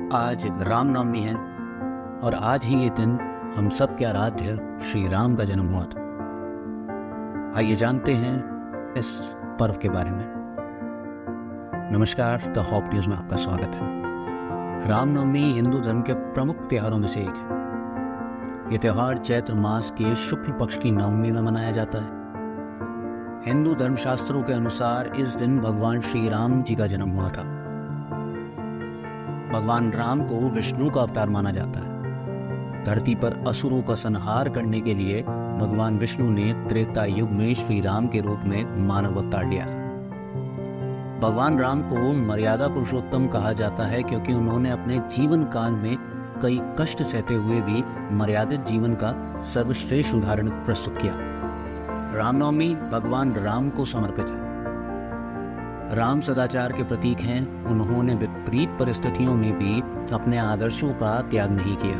आज रामनवमी है और आज ही ये दिन हम सब के आराध्य श्री राम का जन्म हुआ था। आइए जानते हैं इस पर्व के बारे में। नमस्कार, द हॉप न्यूज में आपका स्वागत है। रामनवमी हिंदू धर्म के प्रमुख त्योहारों में से एक है। ये त्योहार चैत्र मास के शुक्ल पक्ष की नवमी में मनाया जाता है। हिंदू धर्मशास्त्रों के अनुसार इस दिन भगवान श्री राम जी का जन्म हुआ था। भगवान राम को विष्णु का अवतार माना जाता है। धरती पर असुरों का संहार करने के लिए भगवान विष्णु ने त्रेता युग में श्री राम के रूप में मानव अवतार लिया था। भगवान राम को मर्यादा पुरुषोत्तम कहा जाता है क्योंकि उन्होंने अपने जीवन काल में कई कष्ट सहते हुए भी मर्यादित जीवन का सर्वश्रेष्ठ उदाहरण प्रस्तुत किया। रामनवमी भगवान राम को समर्पित है। राम सदाचार के प्रतीक हैं। उन्होंने विपरीत परिस्थितियों में भी अपने आदर्शों का त्याग नहीं किया,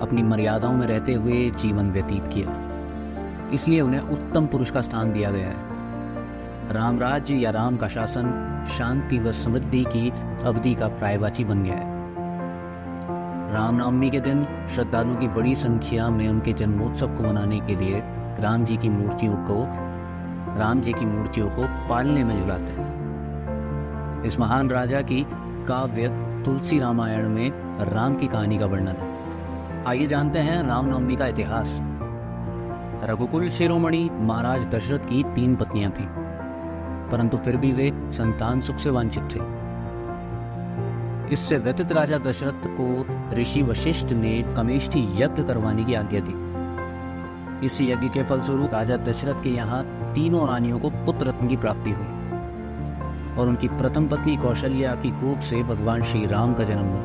अपनी मर्यादाओं में रहते हुए जीवन व्यतीत किया। इसलिए उन्हें उत्तम पुरुष का स्थान दिया गया है। राम राज्य या राम का शासन शांति व समृद्धि की अवधि का पर्यायवाची बन गया है। रामनवमी के दिन श्रद्धालुओं की बड़ी संख्या में उनके जन्मोत्सव को मनाने के लिए राम जी की मूर्तियों को पालने में जुलाते हैं। इस महान राजा की काव्य तुलसी रामायण में राम की कहानी का वर्णन है। आइए जानते हैं रामनवमी का इतिहास। रघुकुल शिरोमणि महाराज दशरथ की 3 पत्नियां थीं, परंतु फिर भी वे संतान सुख से वांछित थे। इससे व्यथित राजा दशरथ को ऋषि वशिष्ठ ने कमेष्ठी यज्ञ करवाने की आज्ञा दी। इस यज्ञ के फलस्वरूप राजा दशरथ के यहाँ 3 रानियों को पुत्र रत्न की प्राप्ति हुई और उनकी प्रथम पत्नी कौशल्या की कोख से भगवान श्री राम का जन्म हुआ।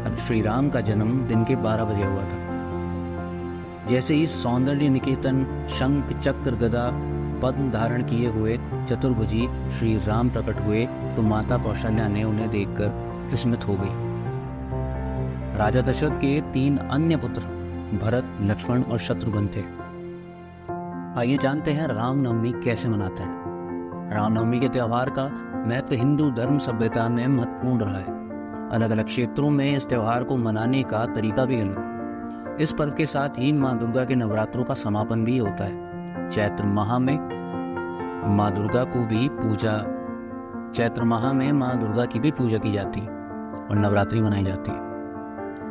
अब श्री राम का जन्म दिन के 12 बजे हुआ था। जैसे ही सौंदर्य निकेतन शंख चक्र गदा पद्म धारण किए हुए चतुर्भुजी श्री राम प्रकट हुए तो माता कौशल्या ने उन्हें देखकर विस्मित हो गई। राजा दशरथ के 3 अन्य पुत्र भरत, लक्ष्मण और शत्रुघ्न थे। आइए जानते हैं रामनवमी कैसे मनाते हैं। रामनवमी के त्योहार का महत्व हिंदू धर्म सभ्यता में महत्वपूर्ण रहा है। अलग अलग क्षेत्रों में इस त्योहार को मनाने का तरीका भी अलग है। इस पर्व के साथ ही माँ दुर्गा के नवरात्रों का समापन भी होता है। चैत्र माह में माँ दुर्गा की भी पूजा की जाती है और नवरात्रि मनाई जाती है।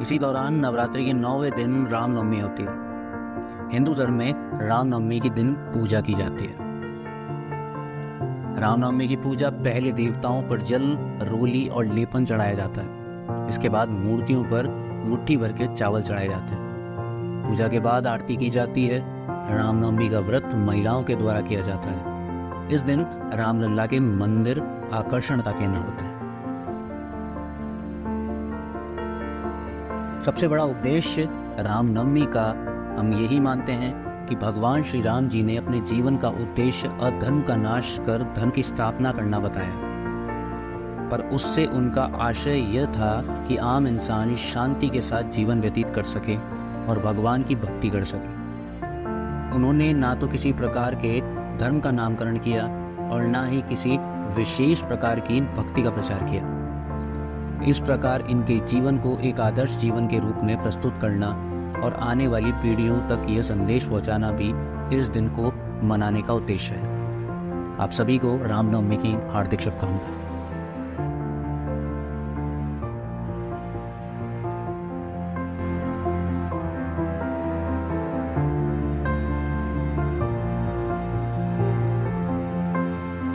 इसी दौरान नवरात्रि के 9वें दिन रामनवमी होती है। हिंदू धर्म में रामनवमी के दिन पूजा की जाती है। रामनवमी की पूजा पहले देवताओं पर जल, रोली और लेपन चढ़ाया जाता है। इसके बाद मूर्तियों पर मुट्ठी भर के चावल चढ़ाए जाते हैं। पूजा के बाद आरती की जाती है। रामनवमी का व्रत महिलाओं के द्वारा किया जाता है। इस दिन रामलला के मंदिर आकर्षण का केंद्र होते हैं। सबसे बड़ा उद्देश्य रामनवमी का हम यही मानते हैं कि भगवान श्री राम जी ने अपने जीवन का उद्देश्य अधर्म का नाश कर धर्म की स्थापना करना बताया, पर उससे उनका आशय यह था कि आम इंसान शांति के साथ जीवन व्यतीत कर सके और भगवान की भक्ति कर सके। उन्होंने ना तो किसी प्रकार के धर्म का नामकरण किया और ना ही किसी विशेष प्रकार की भक्ति का प्रचार किया। इस प्रकार इनके जीवन को एक आदर्श जीवन के रूप में प्रस्तुत करना और आने वाली पीढ़ियों तक यह संदेश पहुंचाना भी इस दिन को मनाने का उद्देश्य है। आप सभी को रामनवमी की हार्दिक शुभकामनाएं।